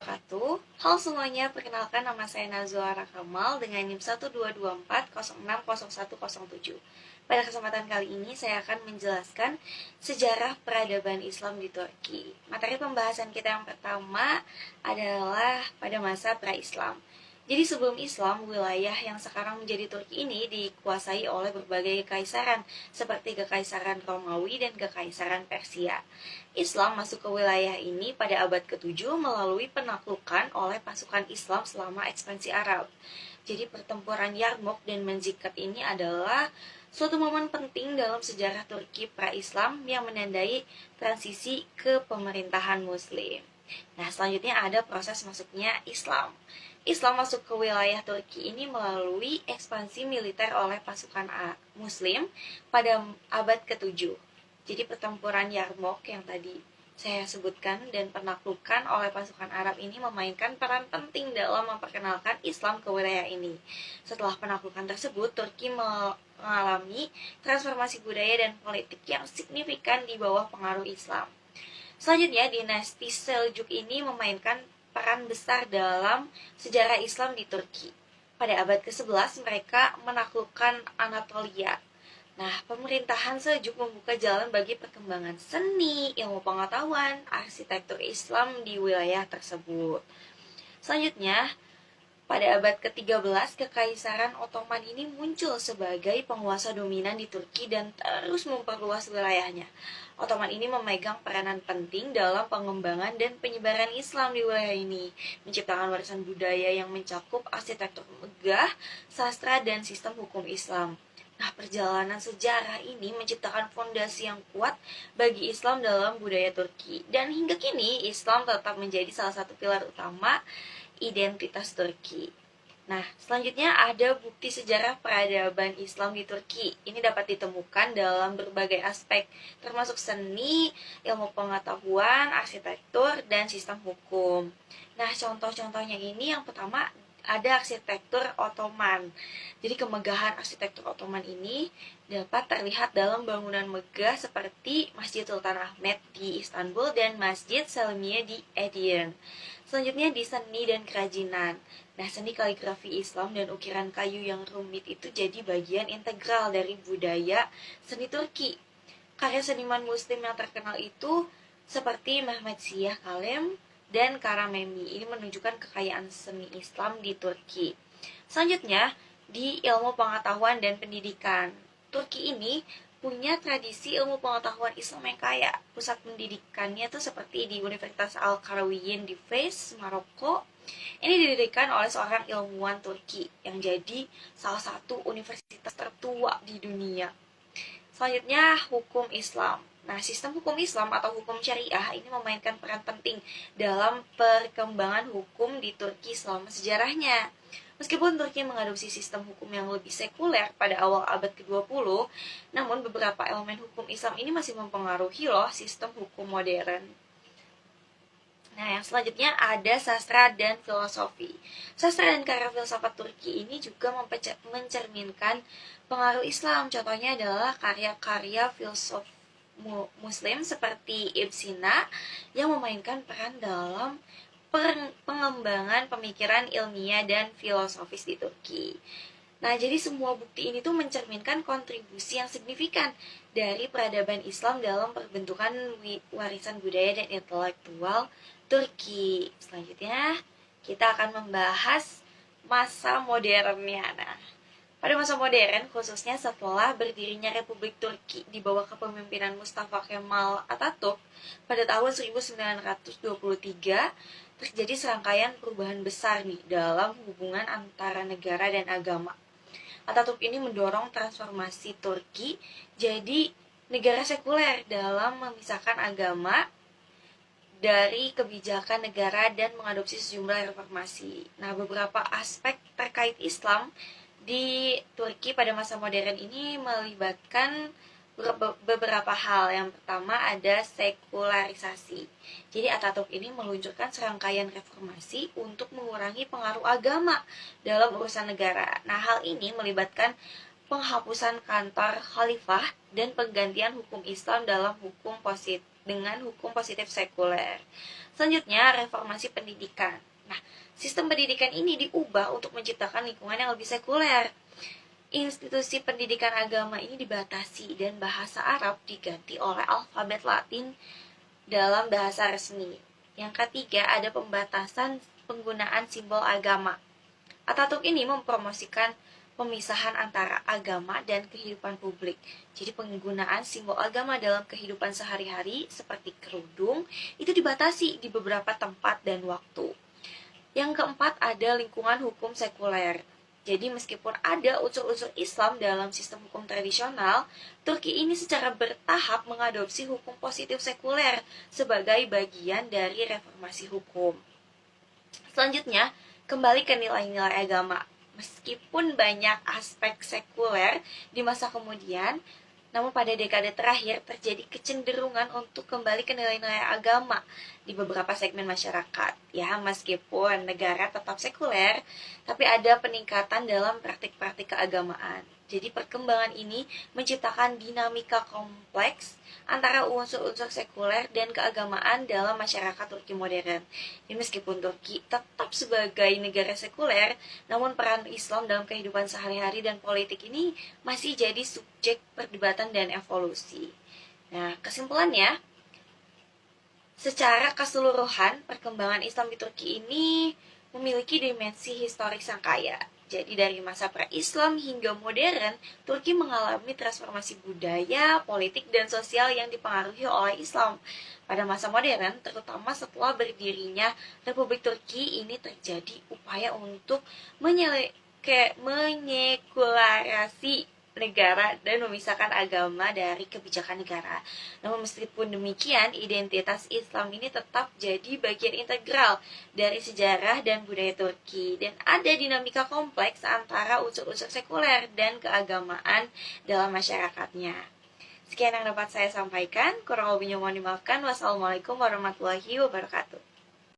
wabarakatuh. Halo semuanya, perkenalkan nama saya Nazwa Kamal dengan NIM 12240600107. Pada kesempatan kali ini saya akan menjelaskan sejarah peradaban Islam di Turki. Materi pembahasan kita yang pertama adalah pada masa pra-Islam. Jadi sebelum Islam, wilayah yang sekarang menjadi Turki ini dikuasai oleh berbagai kekaisaran, seperti Kekaisaran Romawi dan Kekaisaran Persia. Islam masuk ke wilayah ini pada abad ke-7 melalui penaklukan oleh pasukan Islam selama ekspansi Arab. Jadi pertempuran Yarmouk dan Manzikert ini adalah suatu momen penting dalam sejarah Turki pra-Islam yang menandai transisi ke pemerintahan Muslim. Nah, selanjutnya ada proses masuknya Islam. Islam masuk ke wilayah Turki ini melalui ekspansi militer oleh pasukan Muslim pada abad ke-7. Jadi pertempuran Yarmouk yang tadi saya sebutkan dan penaklukan oleh pasukan Arab ini memainkan peran penting dalam memperkenalkan Islam ke wilayah ini. Setelah penaklukan tersebut, Turki mengalami transformasi budaya dan politik yang signifikan di bawah pengaruh Islam. Selanjutnya, dinasti Seljuk ini memainkan peran besar dalam sejarah Islam di Turki. Pada abad ke-11 mereka menaklukkan Anatolia. Nah, pemerintahan Seljuk membuka jalan bagi perkembangan seni, ilmu pengetahuan, arsitektur Islam di wilayah tersebut. Selanjutnya, pada abad ke-13, Kekaisaran Ottoman ini muncul sebagai penguasa dominan di Turki dan terus memperluas wilayahnya. Ottoman ini memegang peranan penting dalam pengembangan dan penyebaran Islam di wilayah ini, menciptakan warisan budaya yang mencakup arsitektur megah, sastra, dan sistem hukum Islam. Nah, perjalanan sejarah ini menciptakan fondasi yang kuat bagi Islam dalam budaya Turki. Dan hingga kini, Islam tetap menjadi salah satu pilar utama identitas Turki. Nah, selanjutnya ada bukti sejarah peradaban Islam di Turki. Ini dapat ditemukan dalam berbagai aspek, termasuk seni, ilmu pengetahuan, arsitektur, dan sistem hukum. Nah, contoh-contohnya ini yang pertama ada arsitektur Ottoman. Jadi kemegahan arsitektur Ottoman ini dapat terlihat dalam bangunan megah seperti Masjid Sultan Ahmet di Istanbul dan Masjid Selimiye di Edirne. Selanjutnya di seni dan kerajinan. Nah, seni kaligrafi Islam dan ukiran kayu yang rumit itu jadi bagian integral dari budaya seni Turki. Karya seniman muslim yang terkenal itu seperti Mehmet Siyah Kalem dan Karamemi. Ini menunjukkan kekayaan seni Islam di Turki. Selanjutnya, di ilmu pengetahuan dan pendidikan. Turki ini punya tradisi ilmu pengetahuan Islam yang kaya. Pusat pendidikannya tuh seperti di Universitas Al-Qarawiyyin di Fez, Maroko. Ini didirikan oleh seorang ilmuwan Turki yang jadi salah satu universitas tertua di dunia. Selanjutnya, hukum Islam. Nah, sistem hukum Islam atau hukum syariah ini memainkan peran penting dalam perkembangan hukum di Turki selama sejarahnya. Meskipun Turki mengadopsi sistem hukum yang lebih sekuler pada awal abad ke-20, namun beberapa elemen hukum Islam ini masih mempengaruhi loh sistem hukum modern. Nah, yang selanjutnya ada sastra dan filosofi. Sastra dan karya filsafat Turki ini juga mencerminkan pengaruh Islam. Contohnya adalah karya-karya filsuf Muslim seperti Ibn Sina yang memainkan peran dalam pengembangan pemikiran ilmiah dan filosofis di Turki. Nah, jadi semua bukti ini tuh mencerminkan kontribusi yang signifikan dari peradaban Islam dalam perbentukan warisan budaya dan intelektual Turki. Selanjutnya, kita akan membahas masa modernnya. Nah, pada masa modern, khususnya setelah berdirinya Republik Turki di bawah kepemimpinan Mustafa Kemal Atatürk pada tahun 1923, terjadi serangkaian perubahan besar nih dalam hubungan antara negara dan agama. Atatürk ini mendorong transformasi Turki jadi negara sekuler dalam memisahkan agama dari kebijakan negara dan mengadopsi sejumlah reformasi. Nah, beberapa aspek terkait Islam di Turki pada masa modern ini melibatkan beberapa hal. Yang pertama ada sekularisasi. Jadi Atatürk ini meluncurkan serangkaian reformasi untuk mengurangi pengaruh agama dalam urusan negara. Nah, hal ini melibatkan penghapusan kantor khalifah dan penggantian hukum Islam dalam hukum positif sekuler. Selanjutnya, reformasi pendidikan. Nah, sistem pendidikan ini diubah untuk menciptakan lingkungan yang lebih sekuler. Institusi pendidikan agama ini dibatasi dan bahasa Arab diganti oleh alfabet Latin dalam bahasa resmi. Yang ketiga, ada pembatasan penggunaan simbol agama. Ataturk ini mempromosikan pemisahan antara agama dan kehidupan publik. Jadi penggunaan simbol agama dalam kehidupan sehari-hari seperti kerudung itu dibatasi di beberapa tempat dan waktu. Yang keempat, ada lingkungan hukum sekuler. Jadi meskipun ada unsur-unsur Islam dalam sistem hukum tradisional, Turki ini secara bertahap mengadopsi hukum positif sekuler sebagai bagian dari reformasi hukum. Selanjutnya, kembali ke nilai-nilai agama. Meskipun banyak aspek sekuler di masa kemudian, namun pada dekade terakhir terjadi kecenderungan untuk kembali ke nilai-nilai agama di beberapa segmen masyarakat. Ya, meskipun negara tetap sekuler, tapi ada peningkatan dalam praktik-praktik keagamaan. Jadi perkembangan ini menciptakan dinamika kompleks antara unsur-unsur sekuler dan keagamaan dalam masyarakat Turki modern. Jadi meskipun Turki tetap sebagai negara sekuler, namun peran Islam dalam kehidupan sehari-hari dan politik ini masih jadi subjek perdebatan dan evolusi. Nah, kesimpulannya, secara keseluruhan, perkembangan Islam di Turki ini memiliki dimensi historis yang kaya. Jadi dari masa pra-Islam hingga modern, Turki mengalami transformasi budaya, politik, dan sosial yang dipengaruhi oleh Islam. Pada masa modern, terutama setelah berdirinya Republik Turki, ini terjadi upaya untuk menyekularasi negara dan memisahkan agama dari kebijakan negara. Namun meskipun demikian, identitas Islam ini tetap jadi bagian integral dari sejarah dan budaya Turki, dan ada dinamika kompleks antara unsur-unsur sekuler dan keagamaan dalam masyarakatnya. Sekian yang dapat saya sampaikan, kurang lebihnya mohon dimaafkan. Wassalamualaikum warahmatullahi wabarakatuh.